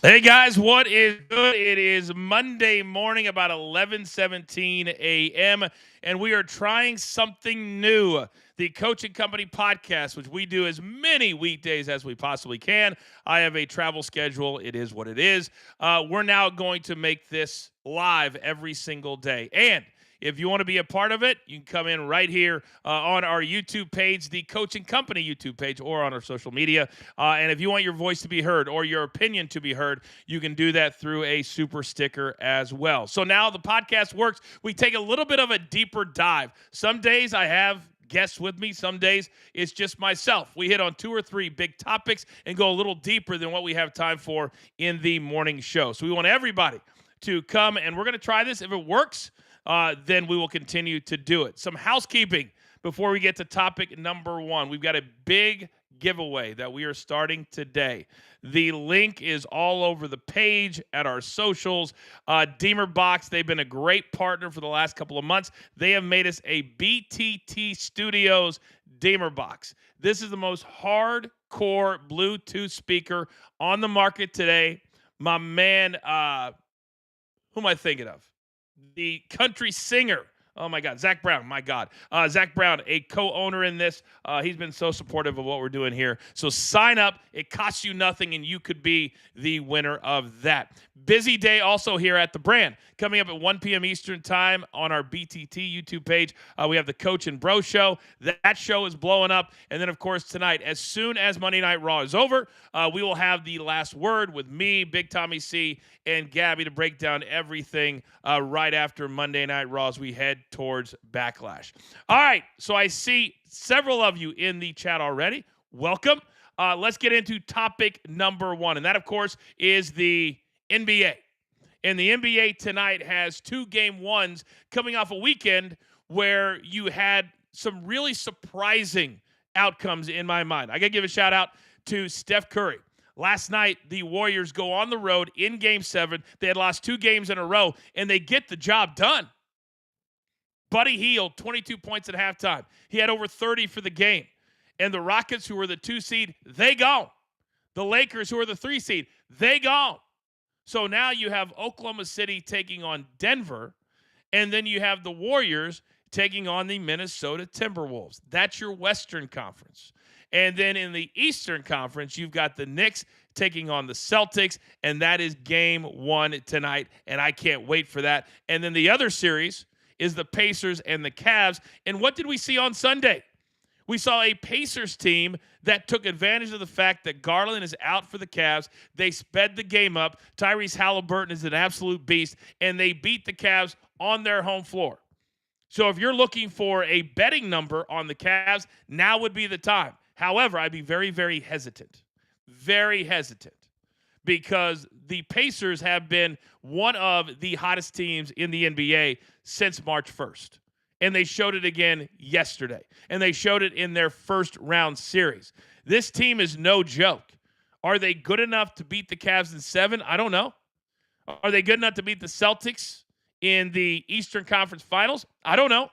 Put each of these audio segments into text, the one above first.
Hey guys, what is good? It is Monday morning, about 11:17 a.m., and we are trying something new. The Coaching Company podcast, which we do as many weekdays as we possibly can. I have a travel schedule. It is what it is. We're now going to make this live every single day. And if you want to be a part of it, you can come in right here on our YouTube page, the Coaching Company YouTube page, or on our social media. And if you want your voice to be heard or your opinion to be heard, you can do that through a super sticker as well. So now the podcast works. We take a little bit of a deeper dive. Some days I have guests with me. Some days it's just myself. We hit on 2 or 3 big topics and go a little deeper than what we have time for in the morning show. So we want everybody to come, and we're going to try this. If it works, then we will continue to do it. Some housekeeping before we get to topic number 1. We've got a big giveaway that we are starting today. The link is all over the page at our socials. Deemer Box, they've been a great partner for the last couple of months. They have made us a BTT Studios Deemer Box. This is the most hardcore Bluetooth speaker on the market today. My man, who am I thinking of? The country singer. Oh, my God. Zach Brown. My God. Zach Brown, a co-owner in this. He's been so supportive of what we're doing here. So sign up. It costs you nothing, and you could be the winner of that. Busy day also here at the brand. Coming up at 1 p.m. Eastern time on our BTT YouTube page, we have the Coach and Bro Show. That show is blowing up. And then, of course, tonight, as soon as Monday Night Raw is over, we will have the last word with me, Big Tommy C, and Gabby to break down everything right after Monday Night Raw as we head towards Backlash. All right, so I see several of you in the chat already. Welcome. Let's get into topic number 1, and that, of course, is the NBA. And the NBA tonight has 2 game ones coming off a weekend where you had some really surprising outcomes in my mind. I got to give a shout out to Steph Curry. Last night, the Warriors go on the road in Game 7. They had lost 2 games in a row, and they get the job done. Buddy Hield, 22 points at halftime. He had over 30 for the game. And the Rockets, who were the 2 seed, they gone. The Lakers, who are the 3 seed, they gone. So now you have Oklahoma City taking on Denver, and then you have the Warriors taking on the Minnesota Timberwolves. That's your Western Conference. And then in the Eastern Conference, you've got the Knicks taking on the Celtics, and that is game 1 tonight, and I can't wait for that. And then the other series is the Pacers and the Cavs. And what did we see on Sunday? We saw a Pacers team that took advantage of the fact that Garland is out for the Cavs. They sped the game up. Tyrese Halliburton is an absolute beast, and they beat the Cavs on their home floor. So if you're looking for a betting number on the Cavs, now would be the time. However, I'd be very, very hesitant. Very hesitant. Because the Pacers have been one of the hottest teams in the NBA since March 1st. And they showed it again yesterday. And they showed it in their first round series. This team is no joke. Are they good enough to beat the Cavs in 7? I don't know. Are they good enough to beat the Celtics in the Eastern Conference Finals? I don't know.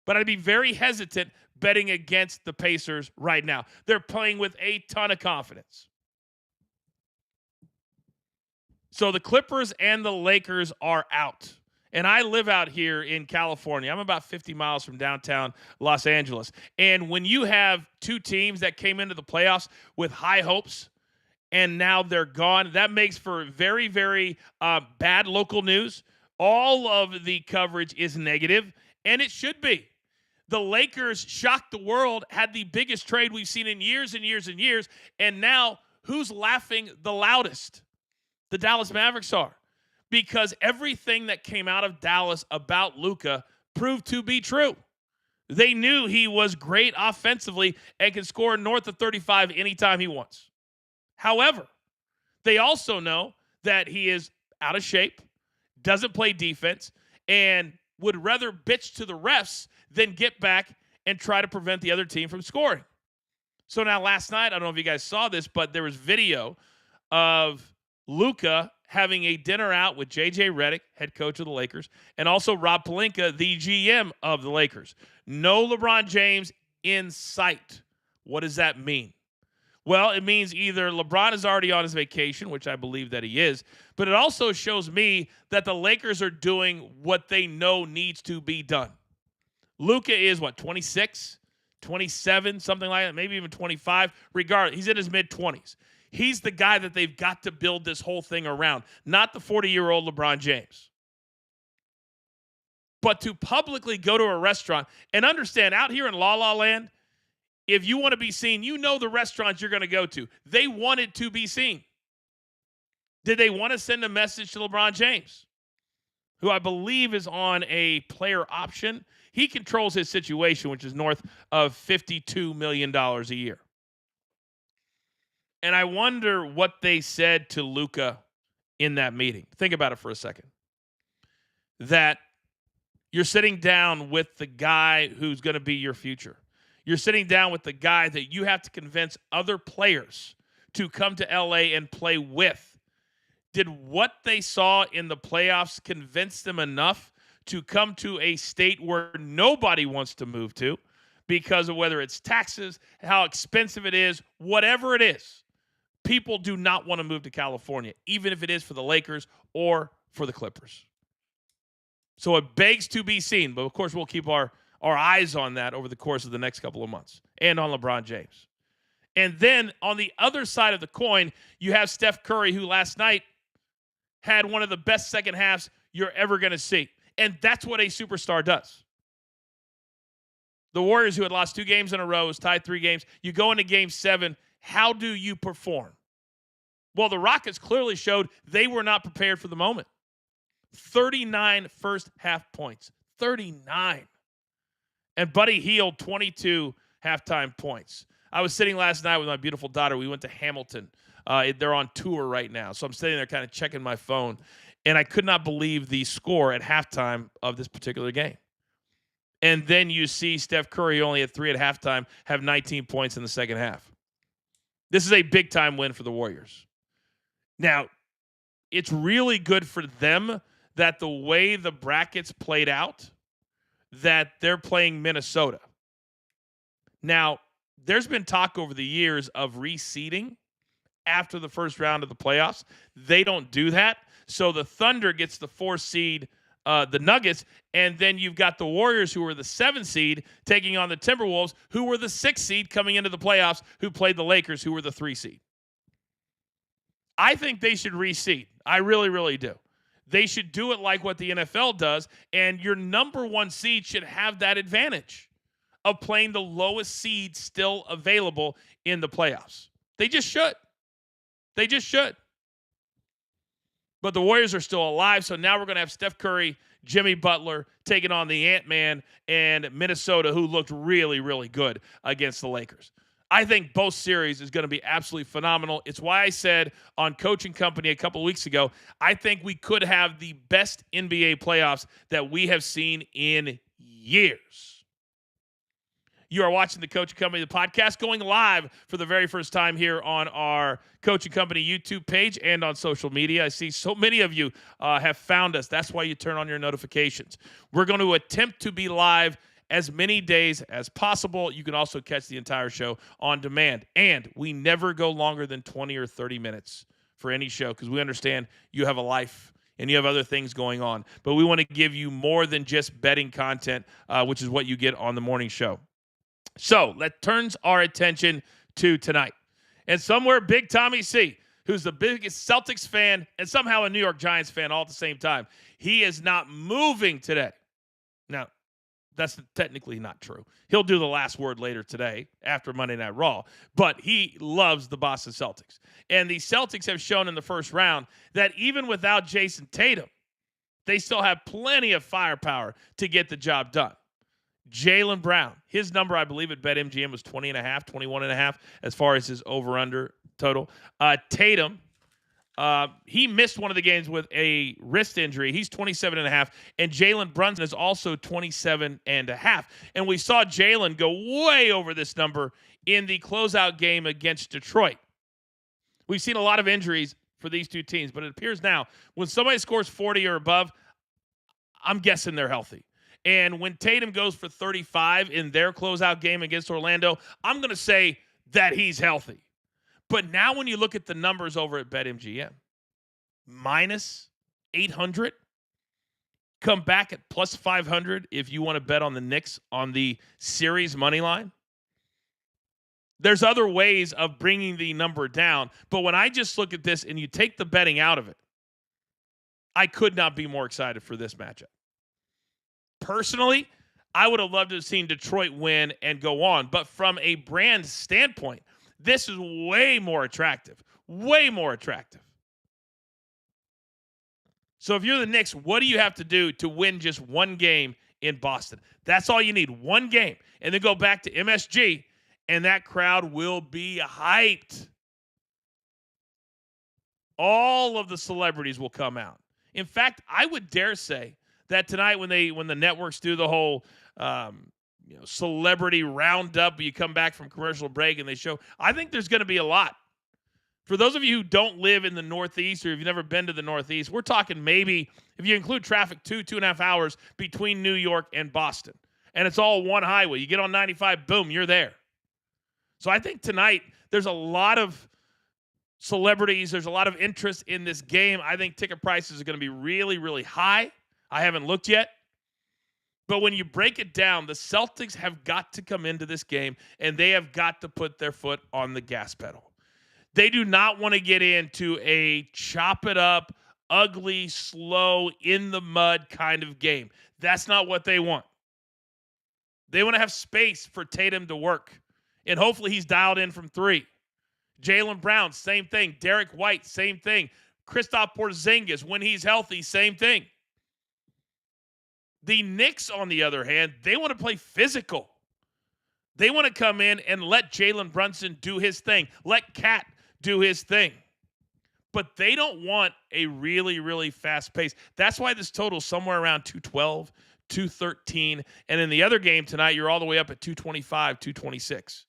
But I'd be very hesitant betting against the Pacers right now. They're playing with a ton of confidence. So the Clippers and the Lakers are out. And I live out here in California. I'm about 50 miles from downtown Los Angeles. And when you have 2 teams that came into the playoffs with high hopes and now they're gone, that makes for very, very bad local news. All of the coverage is negative, and it should be. The Lakers shocked the world, had the biggest trade we've seen in years and years and years, and now who's laughing the loudest? The Dallas Mavericks are. Because everything that came out of Dallas about Luka proved to be true. They knew he was great offensively and can score north of 35 anytime he wants. However, they also know that he is out of shape, doesn't play defense, and would rather bitch to the refs than get back and try to prevent the other team from scoring. So now last night, I don't know if you guys saw this, but there was video of Luka having a dinner out with J.J. Redick, head coach of the Lakers, and also Rob Pelinka, the GM of the Lakers. No LeBron James in sight. What does that mean? Well, it means either LeBron is already on his vacation, which I believe that he is, but it also shows me that the Lakers are doing what they know needs to be done. Luka is, 26, 27, something like that, maybe even 25. Regardless, he's in his mid-20s. He's the guy that they've got to build this whole thing around, not the 40-year-old LeBron James. But to publicly go to a restaurant and understand, out here in La La Land, if you want to be seen, you know the restaurants you're going to go to. They wanted to be seen. Did they want to send a message to LeBron James, who I believe is on a player option? He controls his situation, which is north of $52 million a year. And I wonder what they said to Luka in that meeting. Think about it for a second. That you're sitting down with the guy who's going to be your future. You're sitting down with the guy that you have to convince other players to come to LA and play with. Did what they saw in the playoffs convince them enough to come to a state where nobody wants to move to because of whether it's taxes, how expensive it is, whatever it is? People do not want to move to California, even if it is for the Lakers or for the Clippers. So it begs to be seen, but of course we'll keep our eyes on that over the course of the next couple of months and on LeBron James. And then on the other side of the coin, you have Steph Curry, who last night had one of the best second halves you're ever going to see. And that's what a superstar does. The Warriors, who had lost 2 games in a row, was tied 3 games. You go into game 7. How do you perform? Well, the Rockets clearly showed they were not prepared for the moment. 39 first half points. 39. And Buddy Hield, 22 halftime points. I was sitting last night with my beautiful daughter. We went to Hamilton. They're on tour right now. So I'm sitting there kind of checking my phone. And I could not believe the score at halftime of this particular game. And then you see Steph Curry only at 3 at halftime, have 19 points in the second half. This is a big-time win for the Warriors. Now, it's really good for them that the way the brackets played out, that they're playing Minnesota. Now, there's been talk over the years of reseeding after the first round of the playoffs. They don't do that. So the Thunder gets the 4 seed, the Nuggets, and then you've got the Warriors, who were the 7 seed, taking on the Timberwolves, who were the 6 seed coming into the playoffs, who played the Lakers, who were the 3 seed. I think they should reseed. I really, really do. They should do it like what the NFL does, and your number 1 seed should have that advantage of playing the lowest seed still available in the playoffs. They just should. They just should. But the Warriors are still alive, so now we're going to have Steph Curry, Jimmy Butler taking on the Ant-Man and Minnesota, who looked really, really good against the Lakers. I think both series is going to be absolutely phenomenal. It's why I said on Coaching Company a couple of weeks ago, I think we could have the best NBA playoffs that we have seen in years. You are watching the Coaching Company, the podcast, going live for the very first time here on our Coaching Company YouTube page and on social media. I see so many of you have found us. That's why you turn on your notifications. We're going to attempt to be live as many days as possible. You can also catch the entire show on demand. And we never go longer than 20 or 30 minutes for any show because we understand you have a life and you have other things going on. But we want to give you more than just betting content, which is what you get on the morning show. So that turns our attention to tonight. And somewhere Big Tommy C, who's the biggest Celtics fan and somehow a New York Giants fan all at the same time, he is not moving today. Now, that's technically not true. He'll do the last word later today after Monday Night Raw, but he loves the Boston Celtics. And the Celtics have shown in the first round that even without Jason Tatum, they still have plenty of firepower to get the job done. Jaylen Brown, his number, I believe, at BetMGM was 20.5, 21.5 as far as his over-under total. Tatum, he missed one of the games with a wrist injury. He's 27.5, and Jalen Brunson is also 27.5. And we saw Jalen go way over this number in the closeout game against Detroit. We've seen a lot of injuries for these two teams, but it appears now when somebody scores 40 or above, I'm guessing they're healthy. And when Tatum goes for 35 in their closeout game against Orlando, I'm going to say that he's healthy. But now when you look at the numbers over at BetMGM, minus 800, come back at plus 500 if you want to bet on the Knicks on the series money line. There's other ways of bringing the number down. But when I just look at this and you take the betting out of it, I could not be more excited for this matchup. Personally, I would have loved to have seen Detroit win and go on. But from a brand standpoint, this is way more attractive. Way more attractive. So if you're the Knicks, what do you have to do to win just one game in Boston? That's all you need, one game. And then go back to MSG, and that crowd will be hyped. All of the celebrities will come out. In fact, I would dare say that tonight when the networks do the whole celebrity roundup, you come back from commercial break and they show, I think there's going to be a lot. For those of you who don't live in the Northeast, or if you've never been to the Northeast, we're talking maybe, if you include traffic, 2.5 hours between New York and Boston. And it's all one highway. You get on 95, boom, you're there. So I think tonight there's a lot of celebrities. There's a lot of interest in this game. I think ticket prices are going to be really, really high. I haven't looked yet. But when you break it down, the Celtics have got to come into this game, and they have got to put their foot on the gas pedal. They do not want to get into a chop it up, ugly, slow, in the mud kind of game. That's not what they want. They want to have space for Tatum to work. And hopefully he's dialed in from three. Jaylen Brown, same thing. Derek White, same thing. Kristaps Porzingis, when he's healthy, same thing. The Knicks, on the other hand, they want to play physical. They want to come in and let Jalen Brunson do his thing. Let Cat do his thing. But they don't want a really, really fast pace. That's why this total is somewhere around 212, 213. And in the other game tonight, you're all the way up at 225, 226.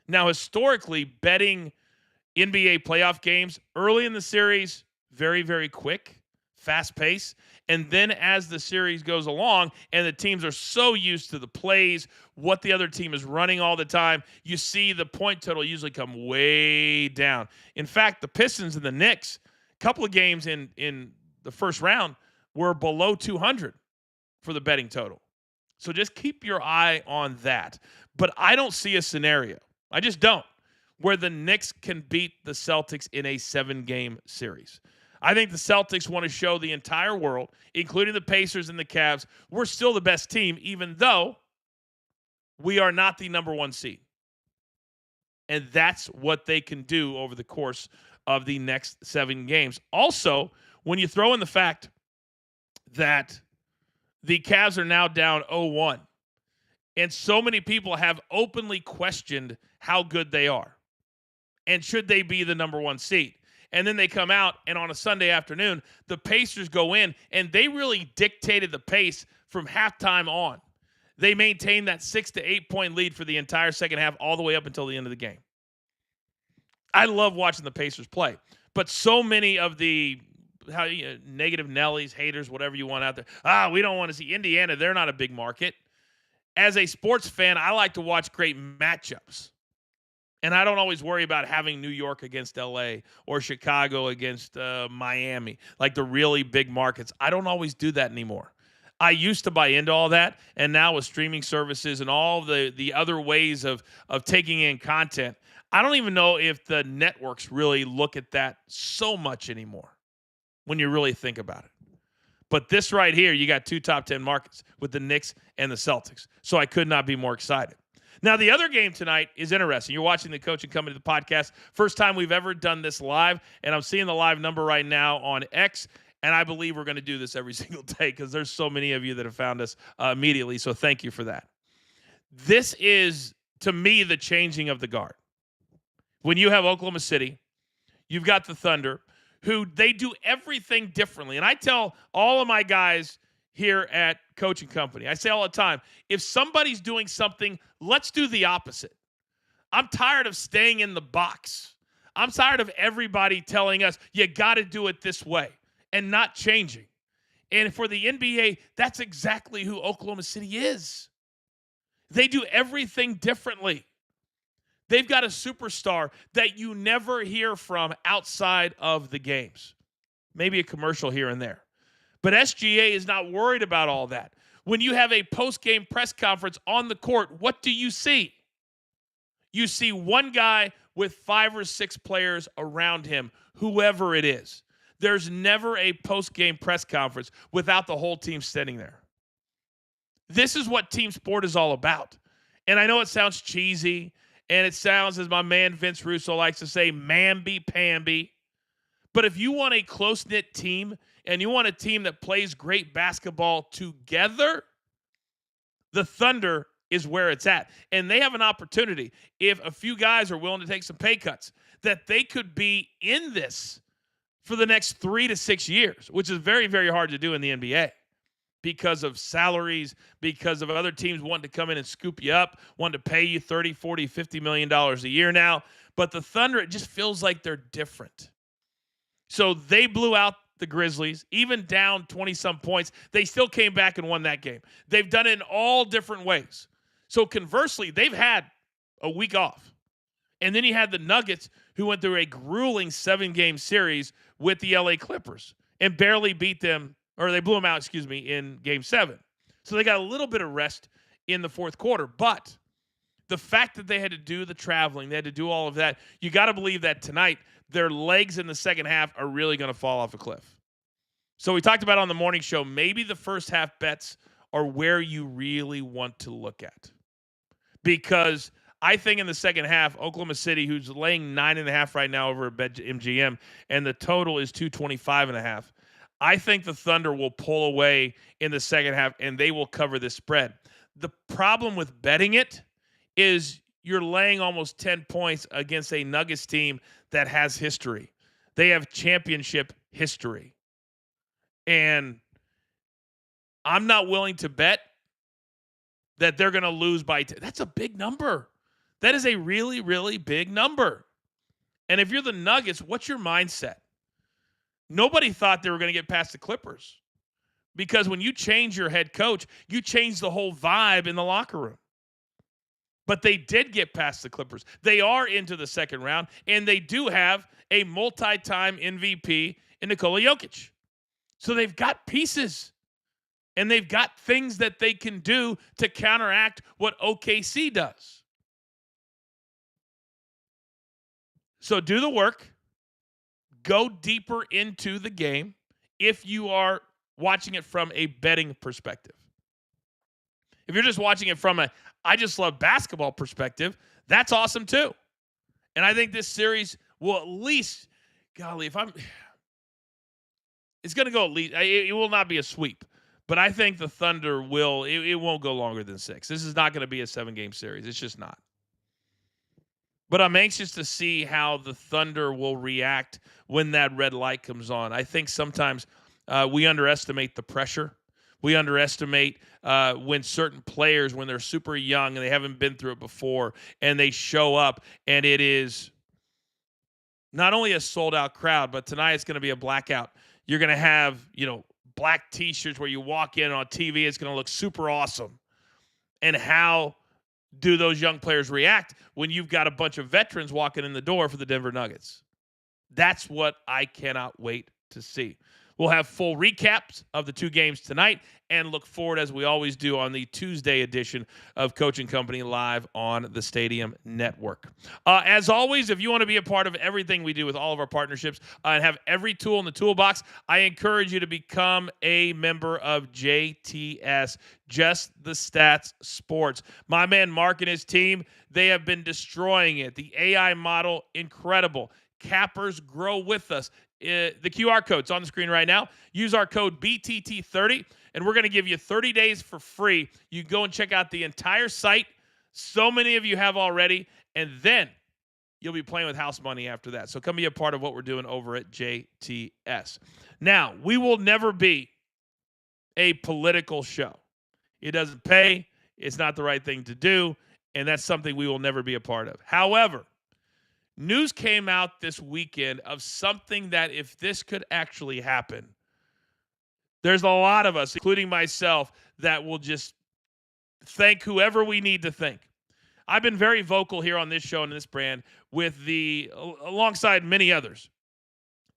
Now, historically, betting NBA playoff games early in the series, very, very quick, fast pace. And then as the series goes along and the teams are so used to the plays, what the other team is running all the time, you see the point total usually come way down. In fact, the Pistons and the Knicks, a couple of games in the first round, were below 200 for the betting total. So just keep your eye on that. But I don't see a scenario, I just don't, where the Knicks can beat the Celtics in a 7-game series. I think the Celtics want to show the entire world, including the Pacers and the Cavs, we're still the best team, even though we are not the number one seed. And that's what they can do over the course of the next 7 games. Also, when you throw in the fact that the Cavs are now down 0-1, and so many people have openly questioned how good they are, and should they be the number one seed. And then they come out, and on a Sunday afternoon, the Pacers go in, and they really dictated the pace from halftime on. They maintained that 6 to 8 point lead for the entire second half, all the way up until the end of the game. I love watching the Pacers play, but so many of the negative Nellies, haters, whatever you want out there, we don't want to see Indiana. They're not a big market. As a sports fan, I like to watch great matchups. And I don't always worry about having New York against LA or Chicago against Miami, like the really big markets. I don't always do that anymore. I used to buy into all that, and now with streaming services and all the other ways of taking in content, I don't even know if the networks really look at that so much anymore when you really think about it. But this right here, you got 2 top 10 markets with the Knicks and the Celtics. So I could not be more excited. Now, the other game tonight is interesting. You're watching the Coaching Company, the podcast. First time we've ever done this live, and I'm seeing the live number right now on X, and I believe we're going to do this every single day because there's so many of you that have found us immediately, so thank you for that. This is, to me, the changing of the guard. When you have Oklahoma City, you've got the Thunder, who they do everything differently. And I tell all of my guys here at Coaching Company, I say all the time, if somebody's doing something, let's do the opposite. I'm tired of staying in the box. I'm tired of everybody telling us, you got to do it this way and not changing. And for the NBA, that's exactly who Oklahoma City is. They do everything differently. They've got a superstar that you never hear from outside of the games. Maybe a commercial here and there. But SGA is not worried about all that. When you have a post-game press conference on the court, what do you see? You see one guy with 5 or 6 players around him, whoever it is. There's never a post-game press conference without the whole team sitting there. This is what team sport is all about. And I know it sounds cheesy, and it sounds, as my man Vince Russo likes to say, mamby-pamby. But if you want a close-knit team and you want a team that plays great basketball together, the Thunder is where it's at. And they have an opportunity, if a few guys are willing to take some pay cuts, that they could be in this for the next 3 to 6 years, which is very, very hard to do in the NBA because of salaries, because of other teams wanting to come in and scoop you up, wanting to pay you $30, $40, $50 million a year now. But the Thunder, it just feels like they're different. So they blew out the Grizzlies, even down 20-some points. They still came back and won that game. They've done it in all different ways. So conversely, they've had a week off. And then you had the Nuggets, who went through a grueling 7-game series with the LA Clippers and barely beat them, or they blew them out, in Game 7. So they got a little bit of rest in the fourth quarter. But the fact that they had to do the traveling, they had to do all of that, you got to believe that tonight their legs in the second half are really going to fall off a cliff. So we talked about on the morning show, maybe the first half bets are where you really want to look at. Because I think in the second half, Oklahoma City, who's laying 9.5 right now over at BetMGM, and the total is 225.5. I think the Thunder will pull away in the second half, and they will cover this spread. The problem with betting it is you're laying almost 10 points against a Nuggets team that has history. They have championship history. And I'm not willing to bet that they're going to lose by 10. That's a big number. That is a really, really big number. And if you're the Nuggets, what's your mindset? Nobody thought they were going to get past the Clippers. Because when you change your head coach, you change the whole vibe in the locker room. But they did get past the Clippers. They are into the second round, and they do have a multi-time MVP in Nikola Jokic. So they've got pieces, and they've got things that they can do to counteract what OKC does. So do the work. Go deeper into the game if you are watching it from a betting perspective. If you're just watching it from a I just love basketball perspective, that's awesome too. And I think this series will at least, it's going to go at least, it will not be a sweep, but I think the Thunder it won't go longer than 6. This is not going to be a 7-game series. It's just not. But I'm anxious to see how the Thunder will react when that red light comes on. I think sometimes we underestimate the pressure. We underestimate when certain players, when they're super young and they haven't been through it before, and they show up, and it is not only a sold-out crowd, but tonight it's going to be a blackout. You're going to have, black T-shirts where you walk in on TV. It's going to look super awesome. And how do those young players react when you've got a bunch of veterans walking in the door for the Denver Nuggets? That's what I cannot wait to see. We'll have full recaps of the 2 games tonight and look forward, as we always do, on the Tuesday edition of Coaching Company live on the Stadium Network. As always, if you want to be a part of everything we do with all of our partnerships and have every tool in the toolbox, I encourage you to become a member of JTS, Just the Stats Sports. My man Mark and his team, they have been destroying it. The AI model, incredible. Cappers, grow with us. The QR code's on the screen right now. Use our code BTT30, and we're going to give you 30 days for free. You can go and check out the entire site. So many of you have already, and then you'll be playing with house money after that. So come be a part of what we're doing over at JTS. Now, we will never be a political show. It doesn't pay. It's not the right thing to do, and that's something we will never be a part of. However, news came out this weekend of something that, if this could actually happen, there's a lot of us, including myself, that will just thank whoever we need to thank. I've been very vocal here on this show and this brand alongside many others,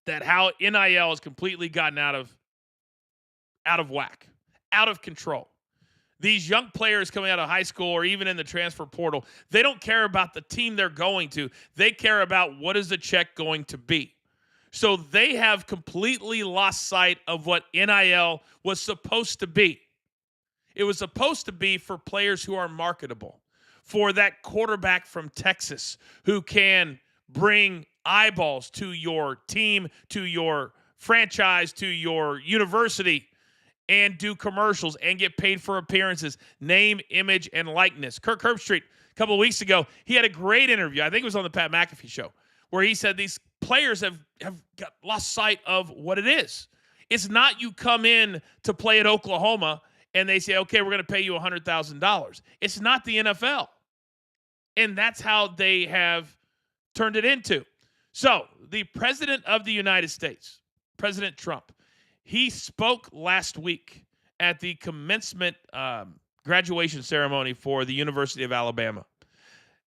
that how NIL has completely gotten out of whack, out of control. These young players coming out of high school or even in the transfer portal, they don't care about the team they're going to. They care about what is the check going to be. So they have completely lost sight of what NIL was supposed to be. It was supposed to be for players who are marketable, for that quarterback from Texas who can bring eyeballs to your team, to your franchise, to your university, and do commercials and get paid for appearances, name, image, and likeness. Kirk Herbstreit, a couple of weeks ago, he had a great interview. I think it was on the Pat McAfee show, where he said these players have lost sight of what it is. It's not you come in to play at Oklahoma and they say, okay, we're going to pay you $100,000. It's not the NFL. And that's how they have turned it into. So the president of the United States, President Trump, he spoke last week at the commencement graduation ceremony for the University of Alabama.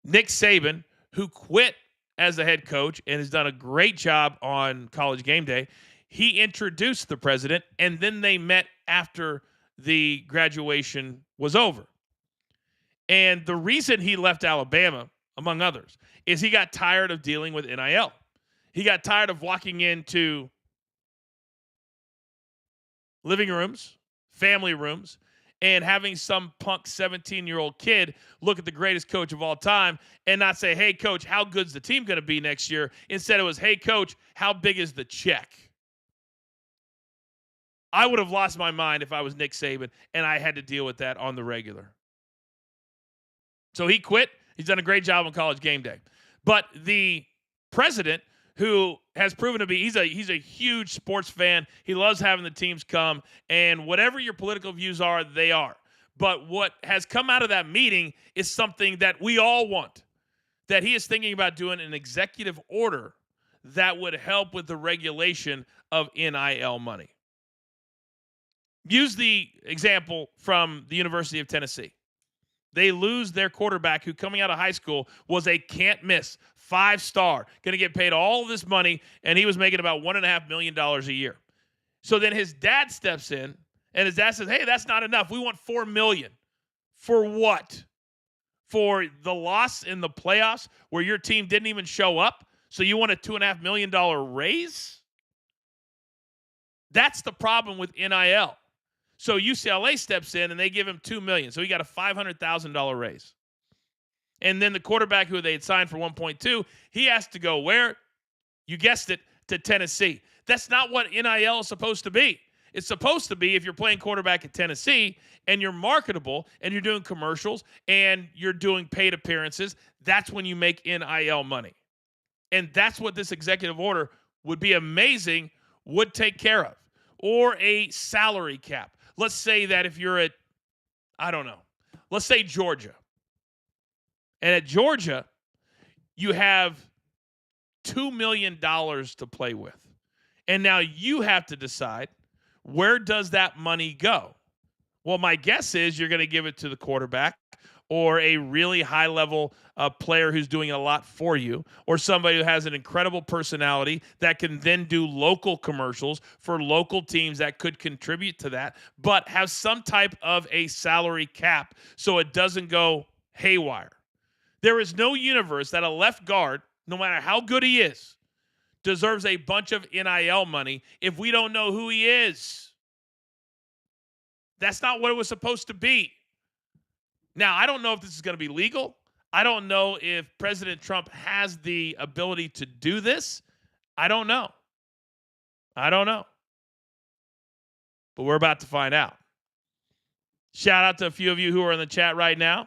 Nick Saban, who quit as the head coach and has done a great job on College Game Day, he introduced the president, and then they met after the graduation was over. And the reason he left Alabama, among others, is he got tired of dealing with NIL. He got tired of walking into living rooms, family rooms, and having some punk 17-year-old kid look at the greatest coach of all time and not say, hey, coach, how good's the team going to be next year? Instead, it was, hey, coach, how big is the check? I would have lost my mind if I was Nick Saban and I had to deal with that on the regular. So he quit. He's done a great job on College Game Day. But the president, who has proven to be, he's a huge sports fan. He loves having the teams come, and whatever your political views are, they are. But what has come out of that meeting is something that we all want, that he is thinking about doing an executive order that would help with the regulation of NIL money. Use the example from the University of Tennessee. They lose their quarterback, who coming out of high school was a can't miss, 5-star, going to get paid all of this money, and he was making about $1.5 million a year. So then his dad steps in, and his dad says, hey, that's not enough. We want $4 million. For what? For the loss in the playoffs where your team didn't even show up? So you want a $2.5 million raise? That's the problem with NIL. So UCLA steps in and they give him $2 million. So he got a $500,000 raise. And then the quarterback who they had signed for 1.2, he has to go where? You guessed it, to Tennessee. That's not what NIL is supposed to be. It's supposed to be, if you're playing quarterback at Tennessee and you're marketable and you're doing commercials and you're doing paid appearances, that's when you make NIL money. And that's what this executive order would be amazing would take care of. Or a salary cap. Let's say that if you're at, I don't know, let's say Georgia. And at Georgia, you have $2 million to play with. And now you have to decide, where does that money go? Well, my guess is you're going to give it to the quarterback or a really high-level player who's doing a lot for you, or somebody who has an incredible personality that can then do local commercials for local teams that could contribute to that, but have some type of a salary cap so it doesn't go haywire. There is no universe that a left guard, no matter how good he is, deserves a bunch of NIL money if we don't know who he is. That's not what it was supposed to be. Now, I don't know if this is going to be legal. I don't know if President Trump has the ability to do this. I don't know. But we're about to find out. Shout out to a few of you who are in the chat right now,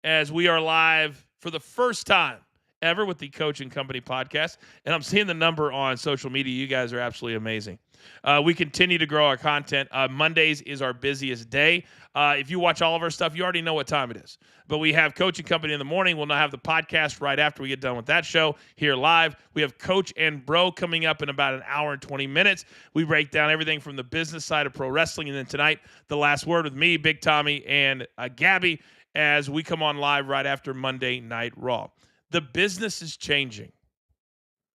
as we are live for the first time ever with the Coach and Company podcast. And I'm seeing the number on social media. You guys are absolutely amazing. We continue to grow our content. Mondays is our busiest day. If you watch all of our stuff, you already know what time it is. But we have Coach and Company in the morning. We'll now have the podcast right after we get done with that show here live. We have Coach and Bro coming up in about an hour and 20 minutes. We break down everything from the business side of pro wrestling. And then tonight, the last word with me, Big Tommy, and Gabby as we come on live right after Monday Night Raw. The business is changing.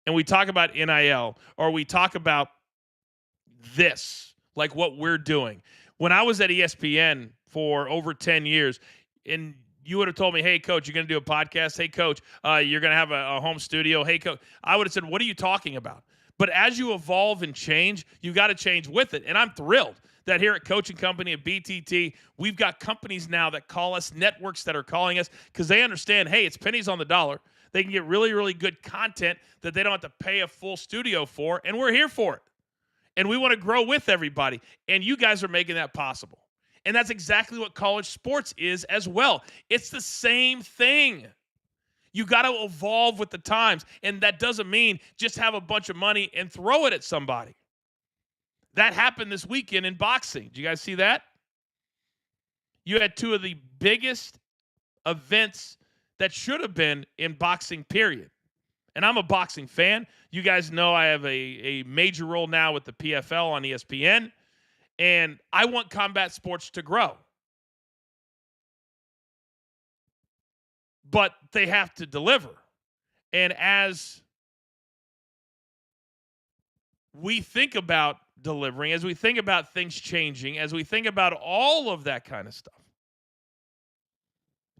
And we talk about NIL, or we talk about this, like what we're doing. When I was at ESPN for over 10 years, and you would have told me, hey, Coach, you're going to do a podcast. Hey, Coach, you're going to have a home studio. Hey, Coach, I would have said, what are you talking about? But as you evolve and change, you got to change with it. And I'm thrilled that here at Coach and Company at BTT, we've got companies now that call us, networks that are calling us, because they understand, hey, it's pennies on the dollar. They can get really, really good content that they don't have to pay a full studio for, and we're here for it. And we want to grow with everybody. And you guys are making that possible. And that's exactly what college sports is as well. It's the same thing. You got to evolve with the times. And that doesn't mean just have a bunch of money and throw it at somebody. That happened this weekend in boxing. Did you guys see that? You had two of the biggest events that should have been in boxing, period. And I'm a boxing fan. You guys know I have a major role now with the PFL on ESPN. And I want combat sports to grow. But they have to deliver. And as we think about delivering, as we think about things changing, as we think about all of that kind of stuff,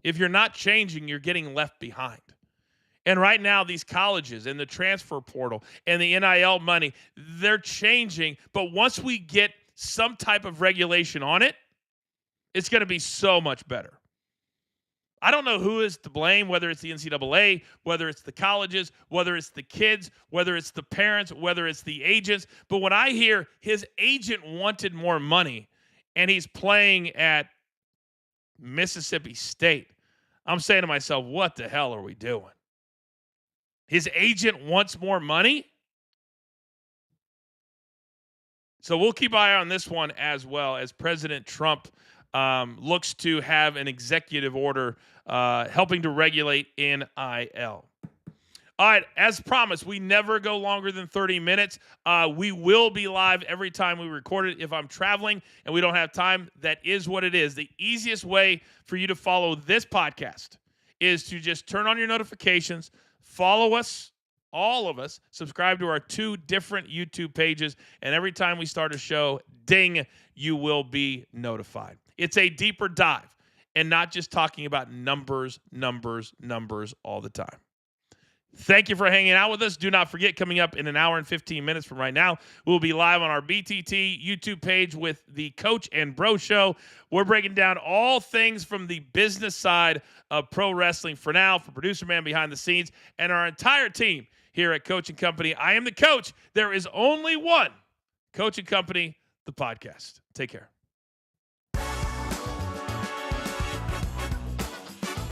if you're not changing, you're getting left behind. And right now, these colleges and the transfer portal and the NIL money, they're changing. But once we get some type of regulation on it, it's going to be so much better. I don't know who is to blame, whether it's the NCAA, whether it's the colleges, whether it's the kids, whether it's the parents, whether it's the agents. But when I hear his agent wanted more money and he's playing at Mississippi State, I'm saying to myself, what the hell are we doing? His agent wants more money? So we'll keep an eye on this one as well, as President Trump looks to have an executive order helping to regulate NIL. All right, as promised, we never go longer than 30 minutes. We will be live every time we record it. If I'm traveling and we don't have time, that is what it is. The easiest way for you to follow this podcast is to just turn on your notifications, follow us, all of us, subscribe to our 2 different YouTube pages, and every time we start a show, ding, you will be notified. It's a deeper dive and not just talking about numbers all the time. Thank you for hanging out with us. Do not forget, coming up in an hour and 15 minutes from right now, we'll be live on our BTT YouTube page with the Coach and Bro Show. We're breaking down all things from the business side of pro wrestling for now, for producer man behind the scenes, and our entire team here at Coach and Company. I am the coach. There is only one Coach and Company, the podcast. Take care.